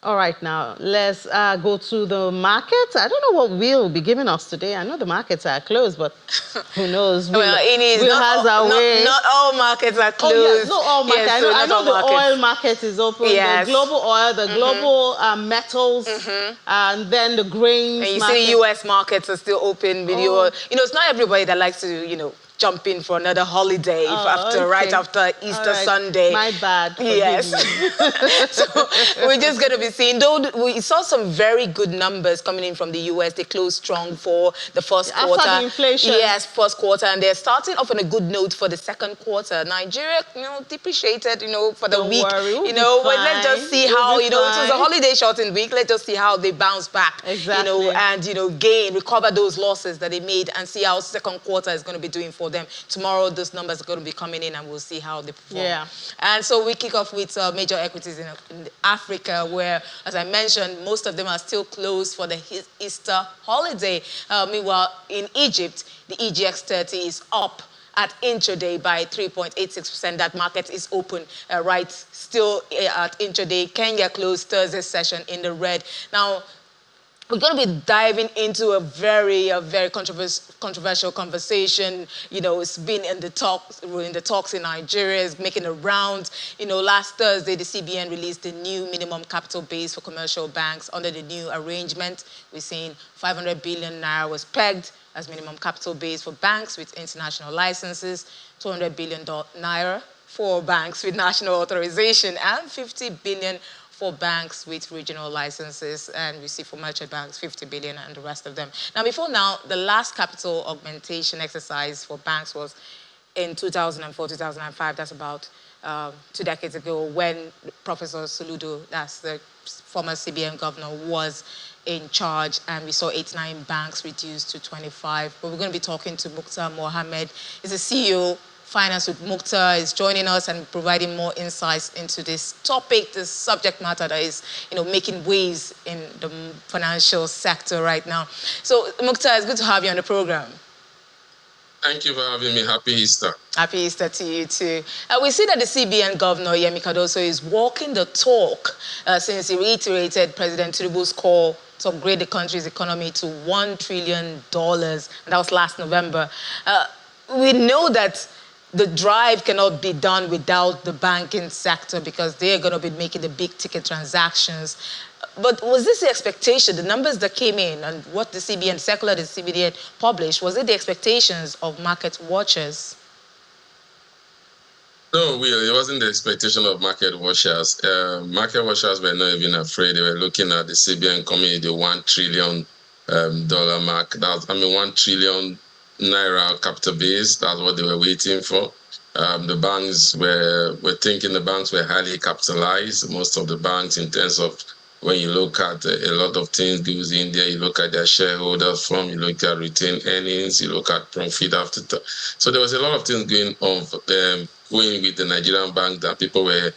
All right, now let's go to the markets. I don't know what Will be giving us today. I know the markets are closed, but who knows? Well, it is Will has our way. not all markets are closed. Oh yeah, no, all market. Yes, I so know. I not know all the markets. oil market is open. Yes. The global oil, the global metals, and then the grains And you market. see the U.S. markets are still open. With it's not everybody that likes to, jump in for another holiday right after Easter Sunday. My bad. Yes. So we're just going to be seeing, though we saw some very good numbers coming in from the U.S. They closed strong for the first quarter. After the inflation. Yes, first quarter. And they're starting off on a good note for the second quarter. Nigeria, depreciated, for the Don't week. worry, we'll be But let's just see how, it was a fine. holiday shortened week. Let's just see how they bounce back. Exactly. And, recover those losses that they made and see how second quarter is going to be doing for them. Tomorrow, those numbers are going to be coming in and we'll see how they perform. Yeah. And so we kick off with major equities in Africa, where, as I mentioned, most of them are still closed for the Easter holiday. Meanwhile, in Egypt, the EGX 30 is up at intraday by 3.86%. That market is open, still at intraday. Kenya closed Thursday session in the red. Now, we're going to be diving into a very controversial conversation. It's been in the talks in Nigeria. It's making a round. Last Thursday, the CBN released the new minimum capital base for commercial banks under the new arrangement. We're seeing 500 billion naira was pegged as minimum capital base for banks with international licenses, 200 billion naira for banks with national authorization, and 50 billion for banks with regional licenses, and we see for merchant banks 50 billion and the rest of them. Now, the last capital augmentation exercise for banks was in 2004, 2005. That's about 2 decades ago, when Professor Soludo, that's the former CBN governor, was in charge, and we saw 89 banks reduced to 25. But we're going to be talking to Mukhtar Mohammed. He's the CEO Finance with Mukhtar, is joining us and providing more insights into this topic, this subject matter that is, making waves in the financial sector right now. So, Mukhtar, it's good to have you on the program. Thank you for having me. Happy Easter. Happy Easter to you too. We see that the CBN governor, Yemi Cardoso, is walking the talk since he reiterated President Tinubu's call to upgrade the country's economy to $1 trillion, and that was last November. We know that the drive cannot be done without the banking sector because they're going to be making the big ticket transactions. But was this the expectation, the numbers that came in and what the circular the CBN published, was it the expectations of market watchers? No, it wasn't the expectation of market watchers. Market watchers were not even afraid. They were looking at the CBN coming in the $1 trillion mark. $1 trillion naira capital base. That's what they were waiting for. The banks were thinking the banks were highly capitalized. Most of the banks, in terms of when you look at a lot of things goes in there, you look at their shareholders from, you look at retained earnings, you look at profit after tax. So there was a lot of things going on for them, going with the Nigerian bank that people were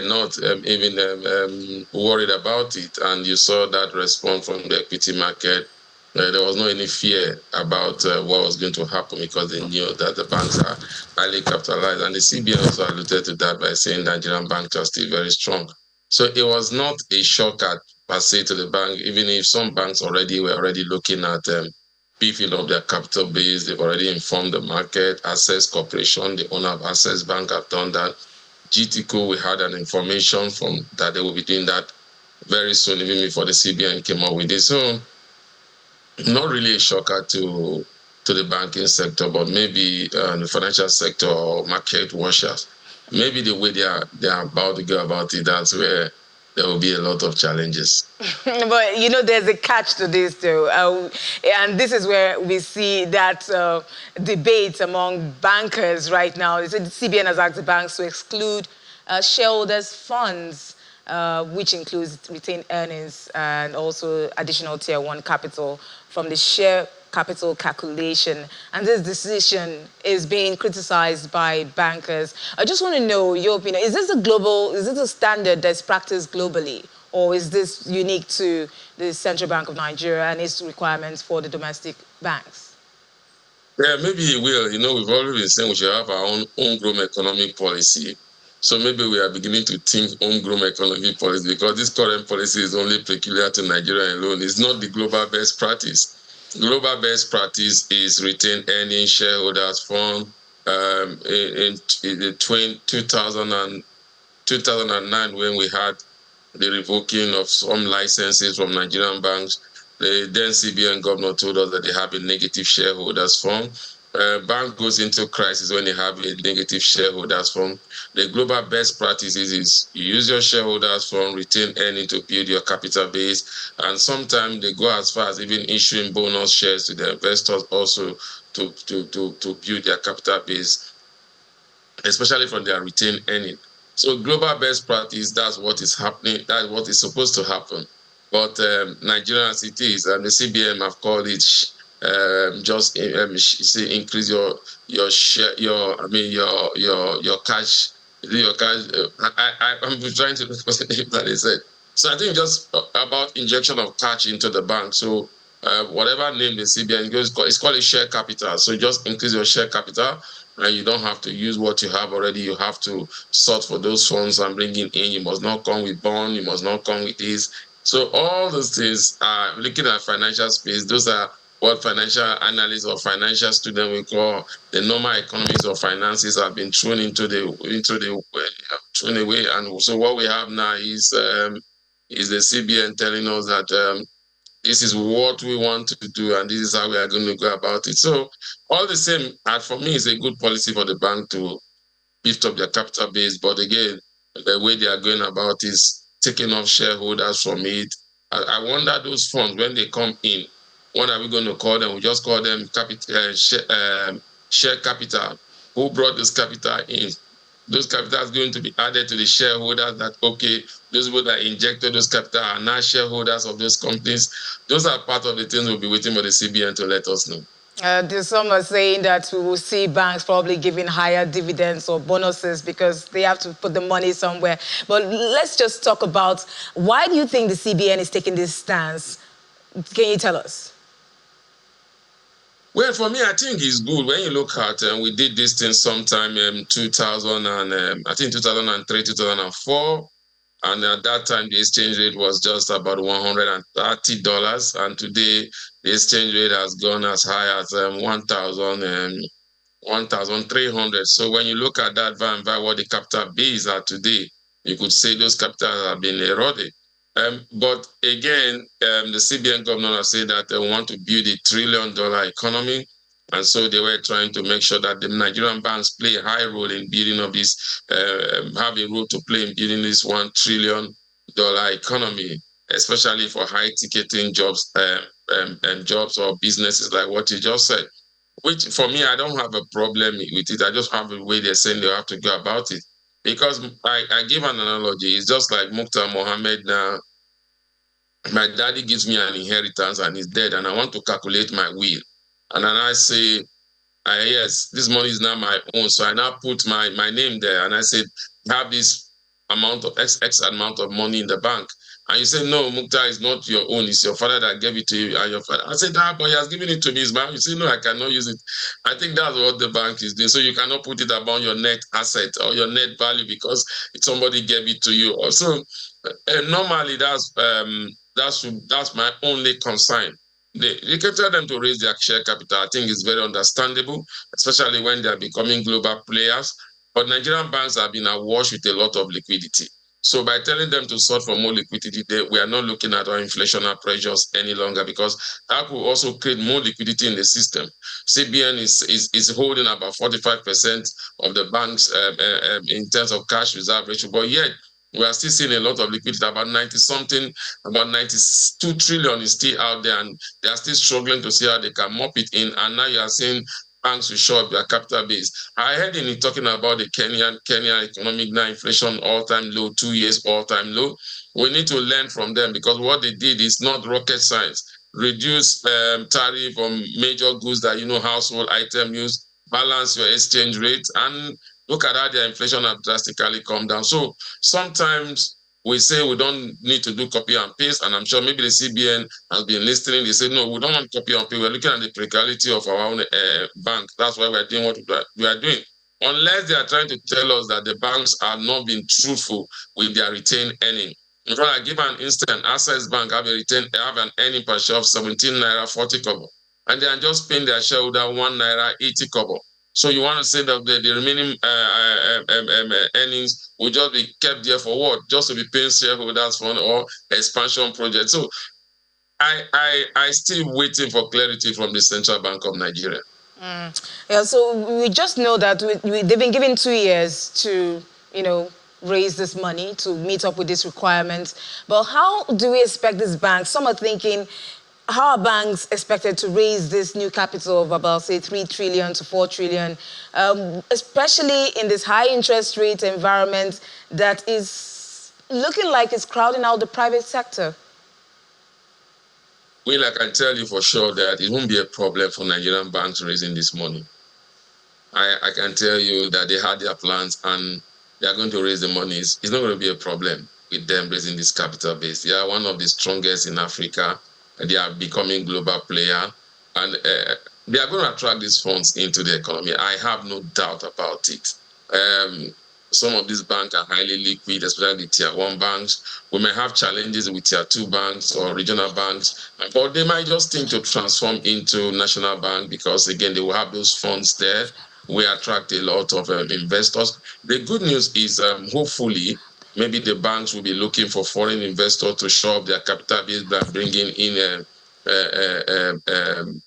not even worried about it. And you saw that response from the equity market. There was no any fear about what was going to happen because they knew that the banks are highly capitalized. And the CBN also alluded to that by saying Nigerian banks are still very strong. So it was not a shock per se to the bank, even if some banks were already looking at beefing up their capital base. They've already informed the market. Access Corporation, the owner of Access Bank, have done that. GTCO, we had an information from that they will be doing that very soon, even before the CBN came up with it. So not really a shocker to the banking sector, but maybe the financial sector or market watchers. Maybe the way they are about to go about it, that's where there will be a lot of challenges. But, there's a catch to this, though. And this is where we see that debate among bankers right now. The CBN has asked the banks to exclude shareholders' funds, which includes retained earnings and also additional Tier 1 capital from the share capital calculation. And this decision is being criticized by bankers. I just want to know your opinion. Is this a standard that's practiced globally? Or is this unique to the Central Bank of Nigeria and its requirements for the domestic banks? Yeah, maybe it will. We've always been saying we should have our own homegrown economic policy. So maybe we are beginning to think homegrown economy policy, because this current policy is only peculiar to Nigeria alone. It's not the global best practice. Global best practice is retain earning shareholders fund. In the 2009, when we had the revoking of some licenses from Nigerian banks, the then CBN governor told us that they have a negative shareholders fund. Bank goes into crisis when they have a negative shareholders fund. The global best practices is you use your shareholders fund, retain earning to build your capital base, and sometimes they go as far as even issuing bonus shares to the investors also to build their capital base, especially from their retained earning. So global best practice, that's what is happening. That's what is supposed to happen. But Nigeria as it is, and the CBN have called it just say increase your share, your I mean your cash, your cash. I'm trying to look for the name that they said. So I think just about injection of cash into the bank. So whatever name the CBN goes, it's called a share capital. So just increase your share capital, and you don't have to use what you have already. You have to sort for those funds and bring it in. You must not come with bond. You must not come with this. So all those things are looking at financial space. Those are what financial analysts or financial students we call the normal economics of finances have been thrown into the thrown away. And so what we have now is the CBN telling us that this is what we want to do and this is how we are going to go about it. So all the same, for me, it's a good policy for the bank to beef up their capital base. But again, the way they are going about is taking off shareholders from it. I wonder those funds when they come in, what are we going to call them? We just call them share capital. Who brought this capital in? Those capital is going to be added to the shareholders that, okay, those people that injected those capital are now shareholders of those companies. Those are part of the things we'll be waiting for the CBN to let us know. There's some are saying that we will see banks probably giving higher dividends or bonuses because they have to put the money somewhere. But let's just talk about, why do you think the CBN is taking this stance? Can you tell us? Well, for me, I think it's good when you look at, we did this thing sometime in 2000 and I think 2003, 2004. And at that time, the exchange rate was just about $130. And today, the exchange rate has gone as high as 1,300. So when you look at that by what the capital base are today, you could say those capitals have been eroded. But again, the CBN governor has said that they want to build $1 trillion economy. And so they were trying to make sure that the Nigerian banks play a high role in building of this, have a role to play in building this $1 trillion economy, especially for high ticketing jobs, jobs or businesses like what you just said. Which for me, I don't have a problem with it. I just have a way they're saying they have to go about it. Because I give an analogy. It's just like Mukhtar Mohammed now. My daddy gives me an inheritance and he's dead, and I want to calculate my will. And then I say, yes, this money is now my own. So I now put my name there and I said, have this amount of X amount of money in the bank. And you say, no, Mukhtar is not your own. It's your father that gave it to you and your father. I said, but he has given it to me. It's mine. You say, no, I cannot use it. I think that's what the bank is doing. So you cannot put it about your net asset or your net value because somebody gave it to you. Also, normally that's my only concern. You can tell them to raise their share capital. I think it's very understandable, especially when they are becoming global players. But Nigerian banks have been awash with a lot of liquidity. So by telling them to sort for more liquidity, we are not looking at our inflationary pressures any longer, because that will also create more liquidity in the system. CBN is holding about 45% of the banks in terms of cash reserve ratio, but yet we are still seeing a lot of liquidity, about 90 something, about 92 trillion is still out there, and they are still struggling to see how they can mop it in. And now you are seeing banks will show up their capital base. I heard him talking about the Kenya economic now inflation all-time low, 2 years all-time low. We need to learn from them, because what they did is not rocket science. Reduce tariff on major goods that household item use, balance your exchange rate, and look at how their inflation have drastically come down. So sometimes we say we don't need to do copy and paste, and I'm sure maybe the CBN has been listening. They say, no, we don't want copy and paste. We're looking at the precarity of our own bank. That's why we're doing what we are doing. unless they are trying to tell us that the banks are not being truthful with their retained earning. In fact, I give an instant, Access Bank have an earning per share of 17 naira 40 kobo, and they are just paying their shareholder 1 naira 80 kobo. So you want to say that the remaining earnings will just be kept there for what? Just to be paying shareholders for or expansion projects. So I still waiting for clarity from the Central Bank of Nigeria. Yeah, so we just know that they've been given 2 years to, raise this money to meet up with these requirements. But how do we expect these banks? Some are thinking, how are banks expected to raise this new capital of about, say, 3 trillion to 4 trillion, especially in this high interest rate environment that is looking like it's crowding out the private sector? Well, I can tell you for sure that it won't be a problem for Nigerian banks raising this money. I can tell you that they had their plans and they are going to raise the money. It's not going to be a problem with them raising this capital base. They are one of the strongest in Africa. And they are becoming global player, and they are going to attract these funds into the economy. I have no doubt about it. Some of these banks are highly liquid, especially the tier 1 banks. We may have challenges with tier 2 banks or regional banks, but they might just think to transform into national bank because, again, they will have those funds there. We attract a lot of investors. The good news is, hopefully, maybe the banks will be looking for foreign investors to show up their capital base by bringing in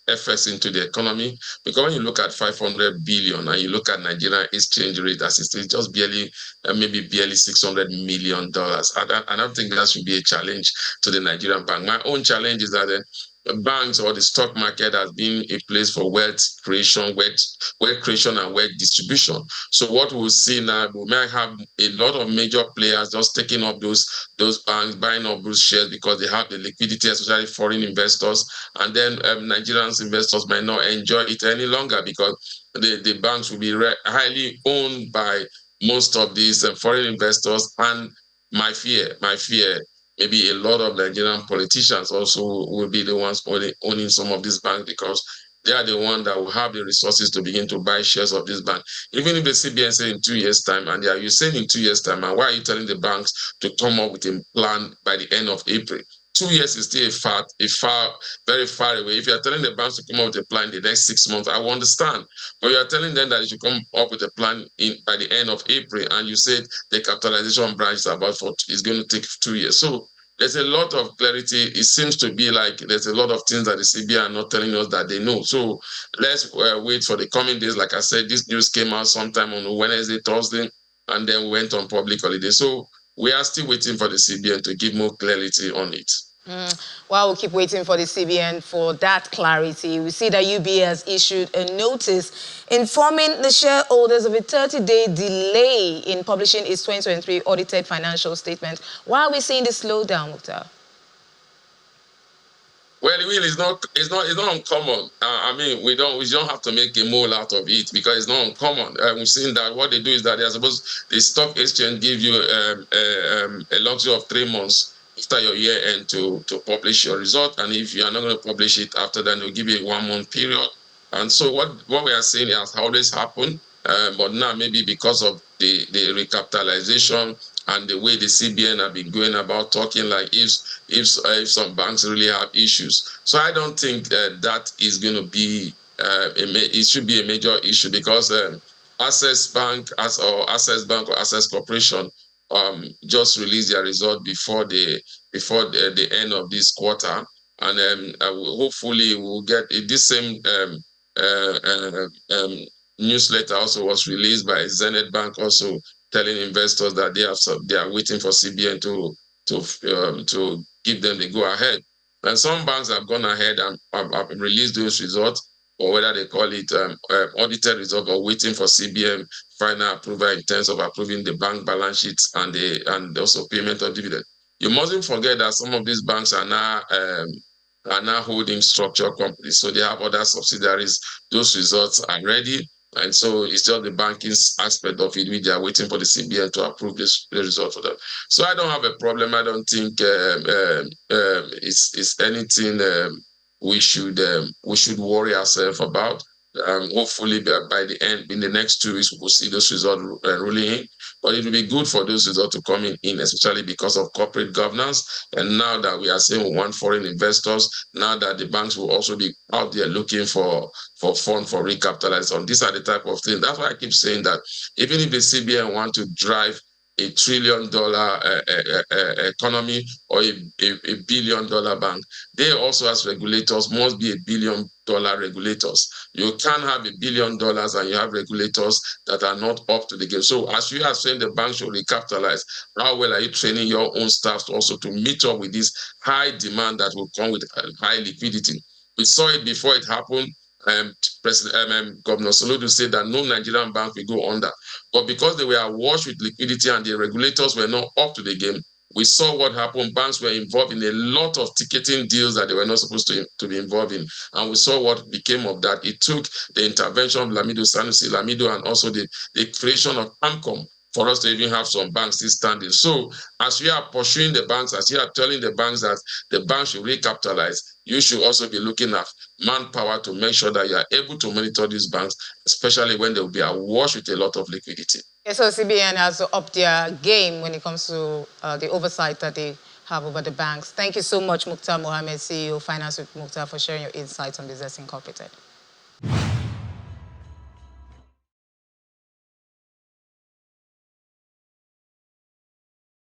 FX into the economy. Because when you look at 500 billion and you look at Nigerian exchange rate as it's just barely, maybe barely $600 million, I don't think that should be a challenge to the Nigerian bank. My own challenge is that banks or the stock market has been a place for wealth creation, wealth creation and wealth distribution. So what we'll see now, we might have a lot of major players just taking up those banks, buying up those shares because they have the liquidity, especially foreign investors, and then Nigerian investors might not enjoy it any longer because the banks will be highly owned by most of these foreign investors. And my fear, maybe a lot of Nigerian politicians also will be the ones owning some of these banks because they are the ones that will have the resources to begin to buy shares of this bank. Even if the CBN say in 2 years' time, and you're saying in 2 years' time, and why are you telling the banks to come up with a plan by the end of April? 2 years is still very far away. If you're telling the banks to come up with a plan in the next 6 months, I will understand. But you're telling them that they should come up with a plan by the end of April, and you said the capitalization branch is going to take 2 years. So there's a lot of clarity. It seems to be like there's a lot of things that the CBN are not telling us that they know. So let's wait for the coming days. Like I said, this news came out sometime on Wednesday, Thursday, and then we went on public holiday. So we are still waiting for the CBN to give more clarity on it. While we keep waiting for the CBN for that clarity, we see that UBA has issued a notice informing the shareholders of a 30-day delay in publishing its 2023 audited financial statement. Why are we seeing this slowdown, Mukhtar? Well, it's not uncommon. I mean, we don't have to make a mole out of it because it's not uncommon. We've seen that what they do is that the stock exchange give you a luxury of 3 months after your year end to publish your result, and if you are not going to publish it after that, they'll give you a 1 month period. And so what we are saying has always happened, but now maybe because of the recapitalization and the way the CBN have been going about talking, like if some banks really have issues. So I don't think that is going to be it should be a major issue because Access Bank or Access Corporation just released their result before the end of this quarter, and hopefully we'll get this same newsletter also was released by Zenith Bank, also telling investors that they are waiting for CBN to give them the go ahead. And some banks have gone ahead and have released those results, or whether they call it audited result, or waiting for CBN final approval in terms of approving the bank balance sheets and also payment of dividend. You mustn't forget that some of these banks are now holding structured companies, so they have other subsidiaries. Those results are ready, and so it's just the banking aspect of it which they are waiting for the CBN to approve the result for them. So I don't have a problem. I don't think it's anything we should worry ourselves about. Hopefully, by the end, in the next 2 weeks, we will see those results rolling in. But it will be good for those results to come in, especially because of corporate governance. And now that we are seeing we want foreign investors, now that the banks will also be out there looking for funds for recapitalization. These are the type of things. That's why I keep saying that even if the CBN want to drive $1 trillion economy or a billion-dollar bank, they also, as regulators, must be $1 billion regulators. You can't have $1 billion and you have regulators that are not up to the game. So as you are saying the bank should recapitalize, how well are you training your own staff also to meet up with this high demand that will come with high liquidity? We saw it before it happened. Governor Soludo said that no Nigerian bank will go under. But because they were awash with liquidity and the regulators were not up to the game, we saw what happened. Banks were involved in a lot of ticketing deals that they were not supposed to be involved in. And we saw what became of that. It took the intervention of Lamido Sanusi, Lamido, and also the creation of AMCOM for us to even have some banks still standing. So as we are pursuing the banks, as you are telling the banks that the banks should recapitalize, you should also be looking at manpower to make sure that you are able to monitor these banks, especially when they will be awash with a lot of liquidity. Yeah, so CBN has to up their game when it comes to the oversight that they have over the banks. Thank you so much, Mukhtar Mohammed, CEO, Finance with Mukhtar, for sharing your insights on Business Incorporated.